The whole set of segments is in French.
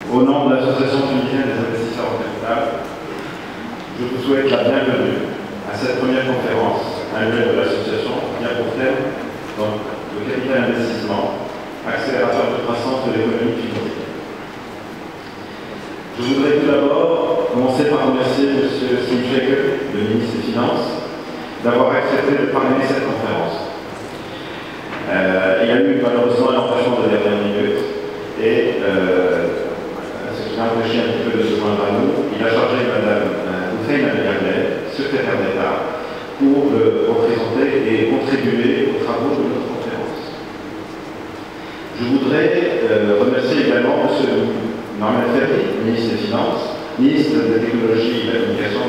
Au nom de l'Association tunisienne des investisseurs en capital, je vous souhaite la bienvenue à cette première conférence annuelle de l'association qui a pour thème donc, le capital investissement, accélérateur de croissance de l'économie tunisienne. Je voudrais tout d'abord commencer par remercier M. Sim Sheikh, le ministre des Finances, d'avoir accepté de parrainer cette conférence. Il y a eu malheureusement un empêchement de dernière minute et ce qui a empêché un petit peu de se joindre à nous. Il a chargé Mme Hussein Al-Ghableh, secrétaire d'État, pour le représenter et contribuer aux travaux de notre conférence. Je voudrais remercier également M. Mohamed Ferri, ministre des Finances, ministre des Technologies et de la Communication,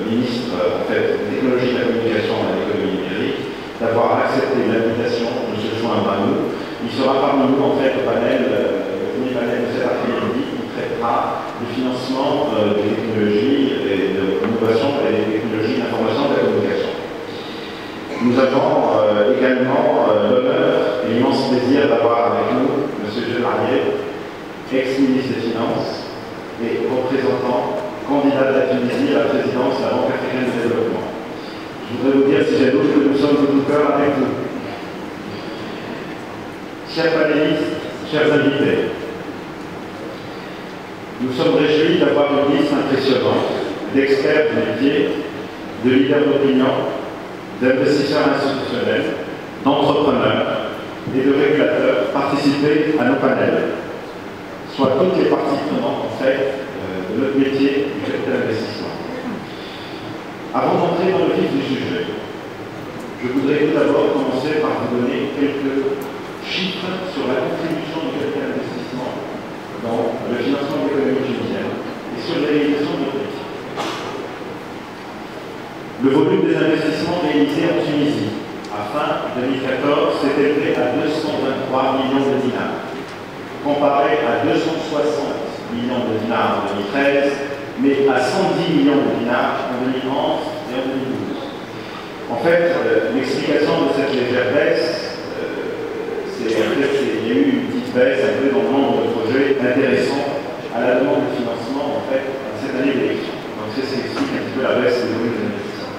ministre en fait, des Technologies et de la Communication et de l'économie numérique, d'avoir accepté l'invitation de se joindre à nous. Il sera parmi nous en fait au panel, le premier panel de cet après-midi qui traitera du financement des technologies et de l'innovation et des technologies d'information et de la communication. Nous avons également l'honneur et l'immense plaisir d'avoir avec nous M. Gelarié, ex-ministre des Finances et représentant, candidat de la Tunisie à la présidence de la Banque africaine de développement. Je voudrais vous dire, si j'ai d'autres, que nous sommes de tout cœur avec vous. Chers panélistes, chers invités, nous sommes réjouis d'avoir une liste impressionnante d'experts du métier, de leaders d'opinion, d'investisseurs institutionnels, d'entrepreneurs et de régulateurs participer à nos panels, soit toutes les parties prenantes en fait de notre métier du capital investissement. Avant d'entrer dans le vif du sujet, je voudrais tout d'abord commencer par vous donner quelques chiffres sur la contribution du capital investissement dans le financement de l'économie tunisienne et sur les réalisations de notre métier. Le volume des investissements réalisés en Tunisie à fin 2014 s'est élevé à 223 millions de dinars, comparé à 260 millions de dinars en 2013, mais à 110 millions de dinars en 2011 et en 2012. En fait, l'explication de cette légère baisse, c'est qu'il y a eu une petite baisse un peu dans le nombre de projets intéressants à la demande de financement en fait, cette année d'élection. Donc c'est ce qui explique un petit peu la baisse des volumes des investissements.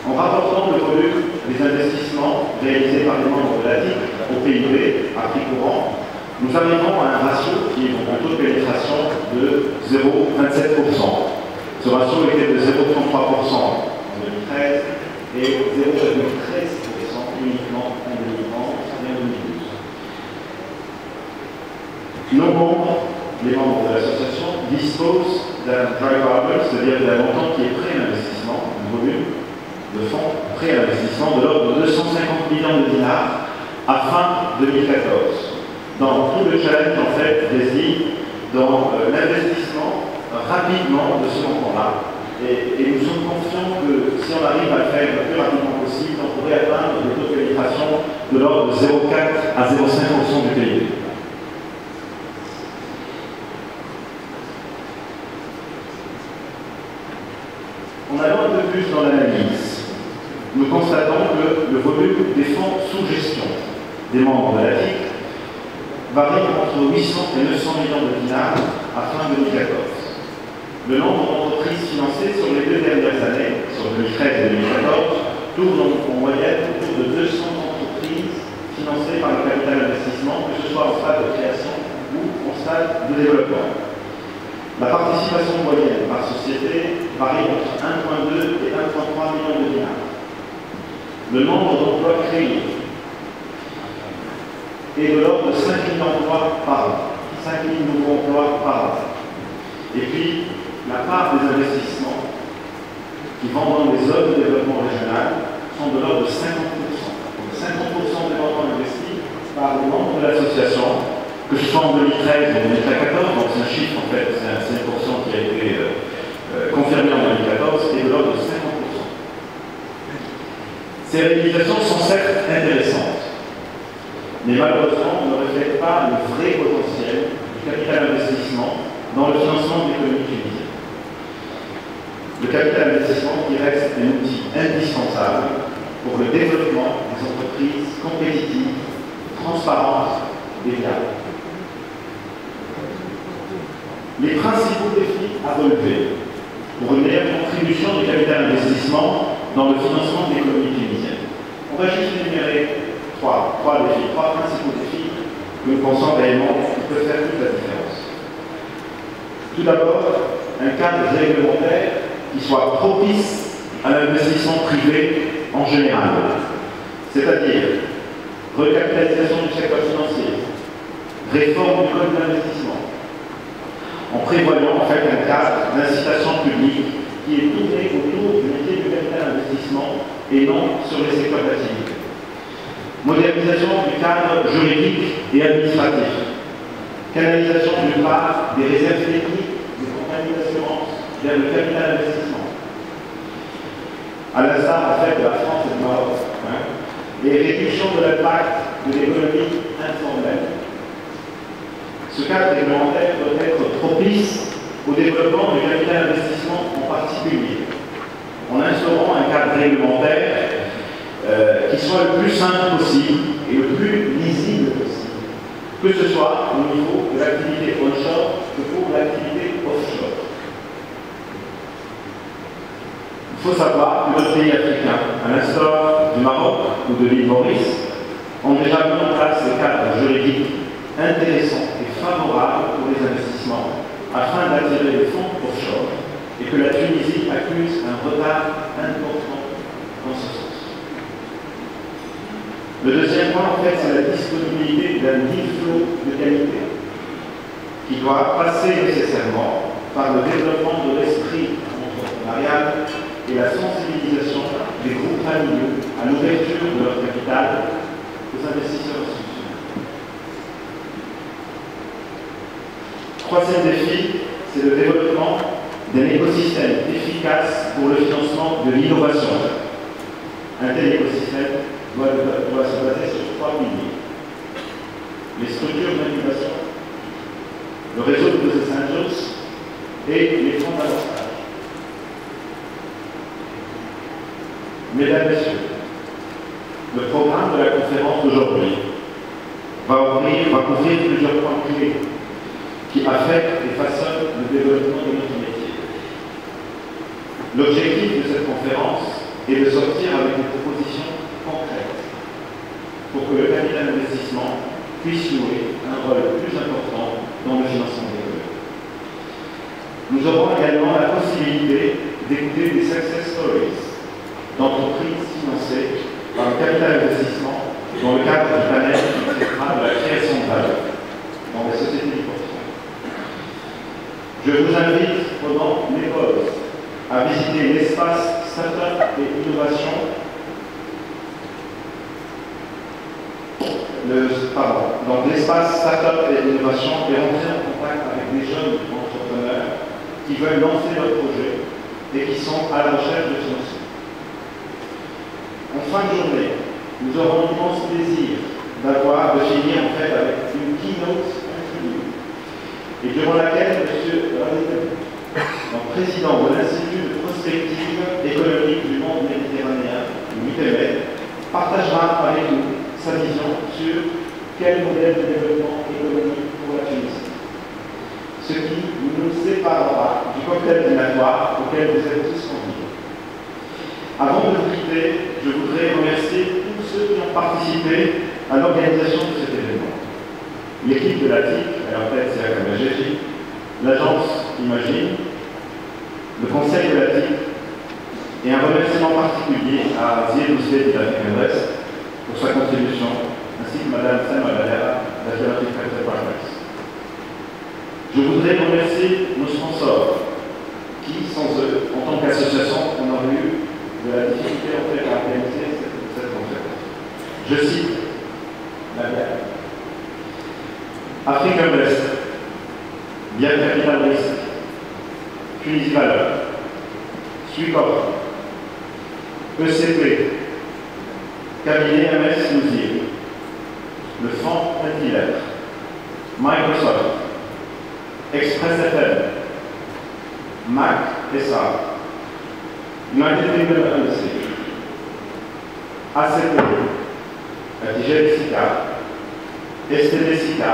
En rapportant le volume des investissements réalisés par les membres de l'ADIC au PIB à prix courant, nous arrivons à un ratio qui est donc un taux de pénétration de 0,27%. Ce ratio était de 0,33% en 2013 et 0,13% uniquement en 2011 et en 2012. Nos membres, les membres de l'association, disposent d'un dry powder, c'est-à-dire d'un montant qui est prêt à l'investissement, un volume de fonds prêt à l'investissement de l'ordre de 250 millions de dinars à fin 2014. Donc tout le challenge en fait réside dans l'investissement rapidement de ce montant-là. Et nous sommes confiants que si on arrive à le faire le plus rapidement possible, on pourrait atteindre des taux de pénétration de l'ordre de 0,4 à 0,5% du PIB. En allant un peu plus dans l'analyse, nous constatons que le volume des fonds sous gestion des membres de l'ADIC varie entre 800 et 900 millions de dinars à fin 2014. Le nombre d'entreprises financées sur les 2 dernières années, sur 2013 et 2014, tourne en moyenne autour de 200 entreprises financées par le capital investissement, que ce soit en stade de création ou en stade de développement. La participation moyenne par société varie entre 1,2 et 1,3 millions de dinars. Le nombre d'emplois créés est de l'ordre de 5 000 emplois par an, 5 000 nouveaux emplois par an. Et puis, la part des investissements qui vont dans les zones de développement régional sont de l'ordre de 50%. Donc 50% des montants investis par les membres de l'association, que ce soit en 2013 ou en 2014, donc c'est un chiffre en fait, c'est un 5% qui a été confirmé en 2014, et de l'ordre de 50%. Ces réalisations sont certes intéressantes, mais malheureusement ne reflètent pas le vrai potentiel du capital investissement dans le financement de l'économie tunisienne. Le capital investissement qui reste un outil indispensable pour le développement des entreprises compétitives, transparentes et viables. les principaux défis à relever pour une meilleure contribution du capital investissement dans le financement de l'économie tunisienne. On va juste énumérer trois principaux défis que nous pensons réellement qui peuvent faire toute la différence. Tout d'abord, un cadre réglementaire qui soit propice à l'investissement privé en général, c'est-à-dire recapitalisation du secteur financier, réforme du code d'investissement, en prévoyant en fait un cadre d'incitation publique qui est tourné autour du métier du capital investissement et non sur les secteurs d'activité. Modernisation du cadre juridique et administratif. Canalisation d'une part des réserves techniques des compagnies d'assurance vers le capital investissement. À l'instar en fait de la France et du Maroc. Et réduction de l'impact de l'économie informelle. Ce cadre réglementaire doit être propice au développement du capital investissement en particulier, en instaurant un cadre réglementaire qui soit le plus simple possible et le plus lisible possible, que ce soit au niveau de l'activité onshore que pour l'activité offshore. Il faut savoir que d'autres pays africains, à l'instar du Maroc ou de l'île Maurice, ont déjà mis en place des cadres juridiques intéressants et favorables pour les investissements afin d'attirer les fonds offshore et que la Tunisie accuse un retard important dans ce sens. Le deuxième point, en fait, c'est la disponibilité d'un deal flow de qualité qui doit passer nécessairement par le développement de l'esprit entrepreneurial et la sensibilisation des groupes familiaux à l'ouverture de leur capital aux investisseurs institutionnels. Troisième défi, c'est le développement d'un écosystème efficace pour le financement de l'innovation. Un tel écosystème doit se baser sur trois piliers. Les structures d'incubation, le réseau de Business Angels et les fonds d'amorçage. Mesdames, Messieurs, le programme de la conférence d'aujourd'hui va couvrir plusieurs points clés qui affectent et façonnent le développement de notre métier. L'objectif de cette conférence est de sortir avec des propositions concrètes pour que le capital d'investissement puisse jouer un rôle plus important dans le financement des économies. Nous aurons également la possibilité d'écouter des success stories d'entreprises financées par le capital d'investissement dans le cadre du panel qui traitera de la création de valeur dans les sociétés du portefeuille. Je vous invite pendant les pauses à visiter l'espace Startup et Innovation, donc l'espace Startup et Innovation et rentrer en contact avec des jeunes entrepreneurs qui veulent lancer leur projet et qui sont à la recherche de financement. En fin de journée, nous aurons l'immense plaisir de finir en fait avec une keynote infinie et durant laquelle M. Radek, président de l'Institut de prospective économique du monde méditerranéen, l'IPMED, partagera avec nous sa vision sur quel modèle de développement économique pour la Tunisie. Ce qui nous séparera du cocktail dînatoire auquel vous êtes tous conviés. Avant de vous quitter, je voudrais remercier tous ceux qui ont participé à l'organisation de cet événement. L'équipe de la TIC, à leur tête c'est Akama Géji, l'agence Imagine, le conseil de la TIC, et un remerciement particulier à Zied Ousbeh de l'Afrique West pour sa contribution, ainsi que Mme Salma Valera d'Alternative Capital Partners. Je voudrais remercier nos sponsors, qui, sans eux, en tant qu'association, on aurait eu de la difficulté en fait à organiser cette conférence. Je cite la BIA. Afrique West, Bien Capital Risque, Tunisie Valeur, Suicor, ECP, Cabinet MS Louzir, le Fonds Antilettre, Microsoft, Express FM, Mac SA, United Kingdom Embassy, ACP, ATG SICA, STD SICA,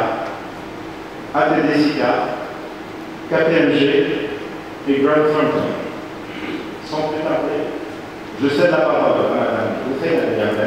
ATD SICA, KPMG et Grant Thornton. Sans plus tarder, je cède la parole à Madame Hussein Abdian,